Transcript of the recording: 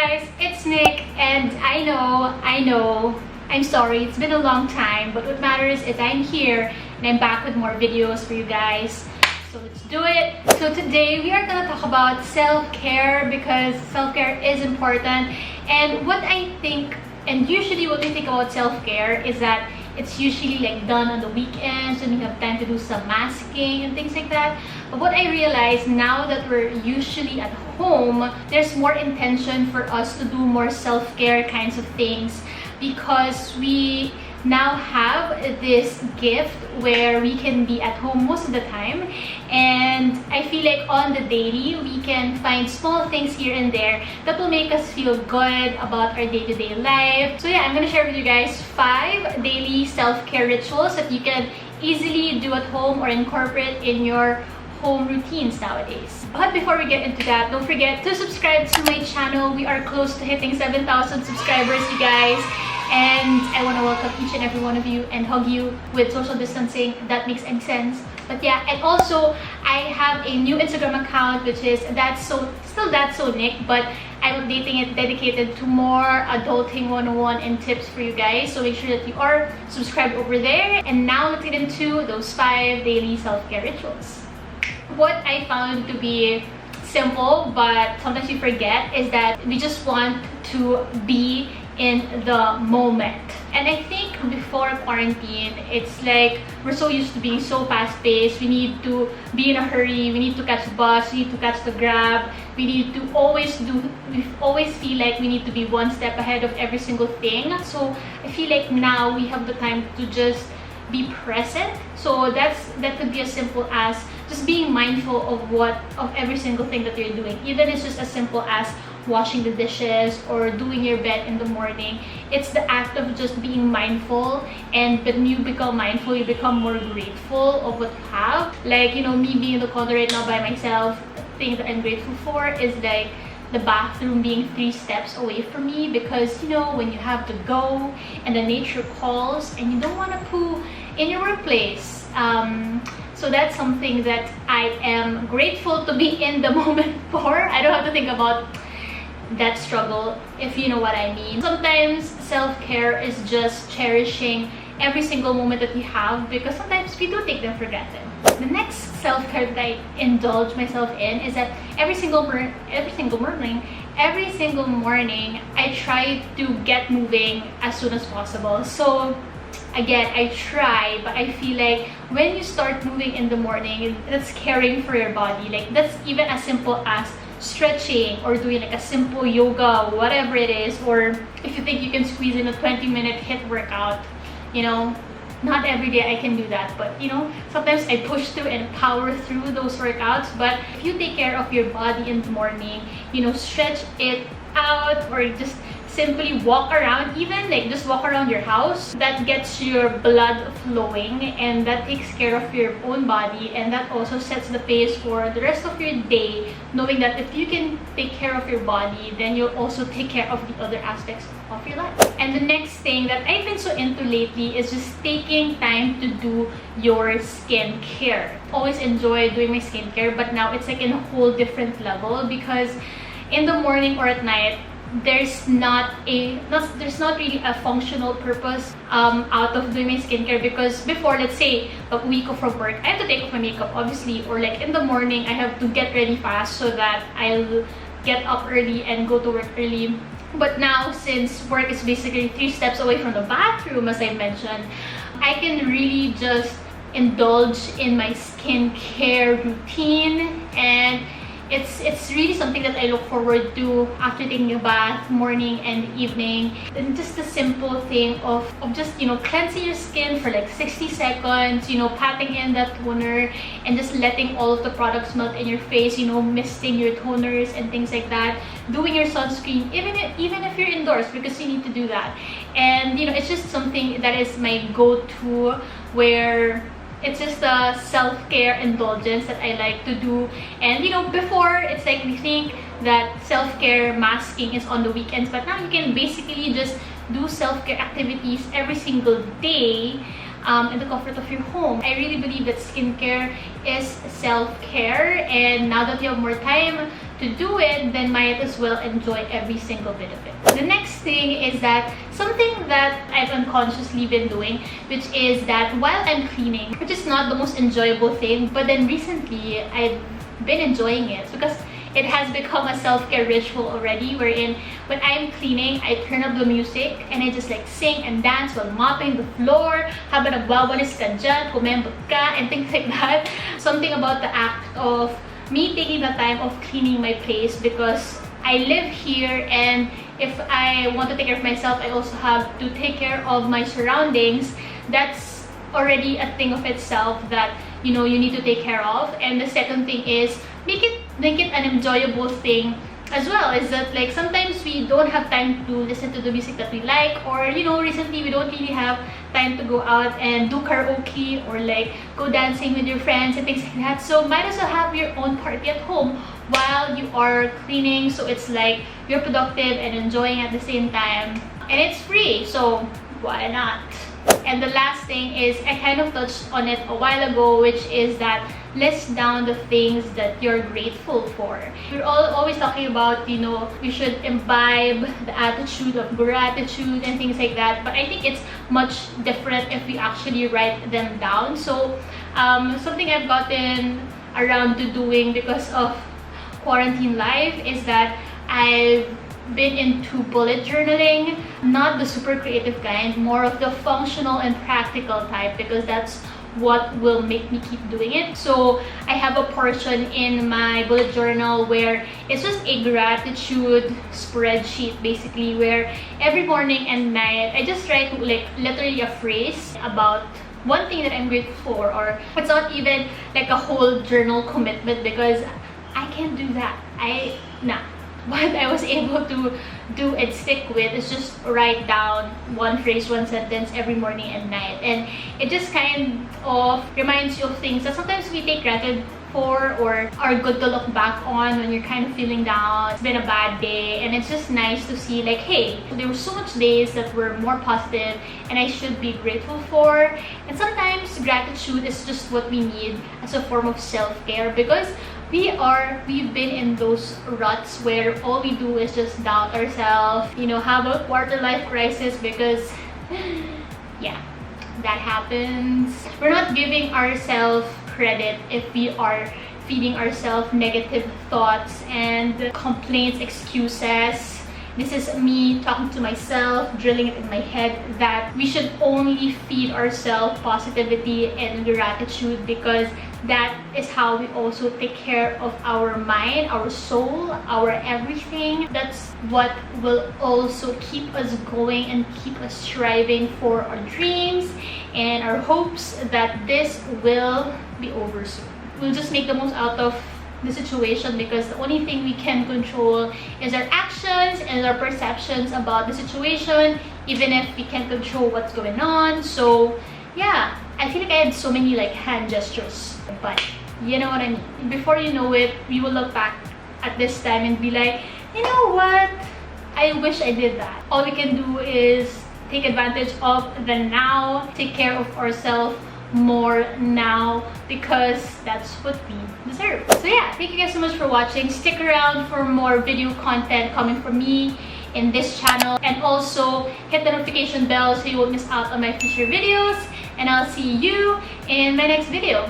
guys, it's Nick, and I know, I'm sorry, it's been a long time, but what matters is I'm here and I'm back with more videos for you guys. So let's do it. So today we are gonna talk about self-care because self-care is important. And what I think, and usually what we think about self-care is that it's usually like done on the weekends when you have time to do some masking and things like that. But what I realize now that we're usually at home, there's more intention for us to do more self-care kinds of things because we now have this gift where we can be at home most of the time, and I feel like on the daily we can find small things here and there that will make us feel good about our day-to-day life. So yeah, I'm gonna share with you guys 5 daily self-care rituals that you can easily do at home or incorporate in your home routines nowadays. But before we get into that, don't forget to subscribe to my channel. We are close to hitting 7,000 subscribers, you guys. And I want to welcome each and every one of you and hug you with social distancing, if that makes any sense. But yeah, and also I have a new Instagram account which is That's So Nick, but I'm updating it dedicated to more adulting 101 and tips for you guys. So make sure that you are subscribed over there. And now let's get into those 5 daily self-care rituals. What I found to be simple but sometimes we forget is that we just want to be in the moment. And I think before quarantine, it's like we're so used to being so fast-paced. We need to be in a hurry, we need to catch the bus, we need to catch the grab, we always feel like we need to be one step ahead of every single thing. So I feel like now we have the time to just be present. So that could be as simple as just being mindful of every single thing that you're doing. Even it's just as simple as washing the dishes or doing your bed in the morning. It's the act of just being mindful, and when you become mindful, you become more grateful of what you have. Like, you know, me being in the condo right now by myself, the thing that I'm grateful for is like the bathroom being 3 steps away from me, because you know, when you have to go and the nature calls and you don't want to poo in your workplace. So that's something that I am grateful to be in the moment for. I don't have to think about that struggle, if you know what I mean. Sometimes self-care is just cherishing every single moment that we have, because sometimes we do take them for granted. The next self-care that I indulge myself in is that every single morning I try to get moving as soon as possible. So again, I try, but I feel like when you start moving in the morning, that's caring for your body. Like, that's even as simple as stretching or doing like a simple yoga, whatever it is. Or if you think you can squeeze in a 20-minute HIIT workout, you know, not every day I can do that, but you know, sometimes I push through and power through those workouts. But if you take care of your body in the morning, you know, stretch it out or just simply walk around, even like just walk around your house, that gets your blood flowing and that takes care of your own body, and that also sets the pace for the rest of your day, knowing that if you can take care of your body, then you'll also take care of the other aspects of your life. And the next thing that I've been so into lately is just taking time to do your skincare. Always enjoy doing my skincare, but now it's like in a whole different level, because in the morning or at night, there's not really a functional purpose out of doing my skincare. Because before, let's say a week of from work, I have to take off my makeup obviously, or like in the morning I have to get ready fast so that I'll get up early and go to work early. But now, since work is basically 3 steps away from the bathroom, as I mentioned, I can really just indulge in my skincare routine, and it's really something that I look forward to after taking a bath, morning and evening. And just the simple thing of just, you know, cleansing your skin for like 60 seconds, you know, patting in that toner and just letting all of the products melt in your face, you know, misting your toners and things like that. Doing your sunscreen, even if you're indoors, because you need to do that. And you know, it's just something that is my go-to, where it's just a self-care indulgence that I like to do. And you know, before it's like we think that self-care masking is on the weekends, but now you can basically just do self-care activities every single day in the comfort of your home. I really believe that skincare is self-care, and now that you have more time to do it, then might as well enjoy every single bit of it. The next thing is that something that I've unconsciously been doing, which is that while I'm cleaning, which is not the most enjoyable thing, but then recently I've been enjoying it because it has become a self-care ritual already, wherein when I'm cleaning, I turn up the music and I just like sing and dance while mopping the floor, habang nagwawalis ka dyan, kumembot ka, and things like that. Something about the act of me taking the time of cleaning my place, because I live here, and if I want to take care of myself, I also have to take care of my surroundings. That's already a thing of itself that, you know, you need to take care of. And the second thing is make it an enjoyable thing as well. Is that like sometimes we don't have time to listen to the music that we like, or you know, recently we don't really have time to go out and do karaoke or like go dancing with your friends and things like that. So might as well have your own party at home while you are cleaning, so it's like you're productive and enjoying at the same time, and it's free, so why not? And the last thing is, I kind of touched on it a while ago, which is that list down the things that you're grateful for. We're always talking about, you know, we should imbibe the attitude of gratitude and things like that, but I think it's much different if we actually write them down. So something I've gotten around to doing because of quarantine life is that I've been into bullet journaling, not the super creative kind, more of the functional and practical type, because that's what will make me keep doing it. So I have a portion in my bullet journal where it's just a gratitude spreadsheet, basically, where every morning and night I just write like literally a phrase about one thing that I'm grateful for. Or it's not even like a whole journal commitment, because I can't do that. What I was able to do and stick with is just write down one phrase, one sentence every morning and night. And it just kind of reminds you of things that sometimes we take granted for or are good to look back on when you're kind of feeling down. It's been a bad day, and it's just nice to see like, hey, there were so much days that were more positive and I should be grateful for. And sometimes gratitude is just what we need as a form of self-care, because we've been in those ruts where all we do is just doubt ourselves, you know, have a quarter life crisis, because yeah, that happens. We're not giving ourselves credit if we are feeding ourselves negative thoughts and complaints, excuses. This is me talking to myself, drilling it in my head that we should only feed ourselves positivity and gratitude, because that is how we also take care of our mind, our soul, our everything. That's what will also keep us going and keep us striving for our dreams and our hopes that this will be over soon. We'll just make the most out of the situation, because the only thing we can control is our actions and our perceptions about the situation, even if we can't control what's going on. So yeah, I feel like I had so many like hand gestures, but you know what I mean. Before you know it, we will look back at this time and be like, you know what, I wish I did that. All we can do is take advantage of the now, take care of ourselves more now, because that's what we deserve. So yeah, thank you guys so much for watching. Stick around for more video content coming from me in this channel, and also hit the notification bell so you won't miss out on my future videos, and I'll see you in my next video.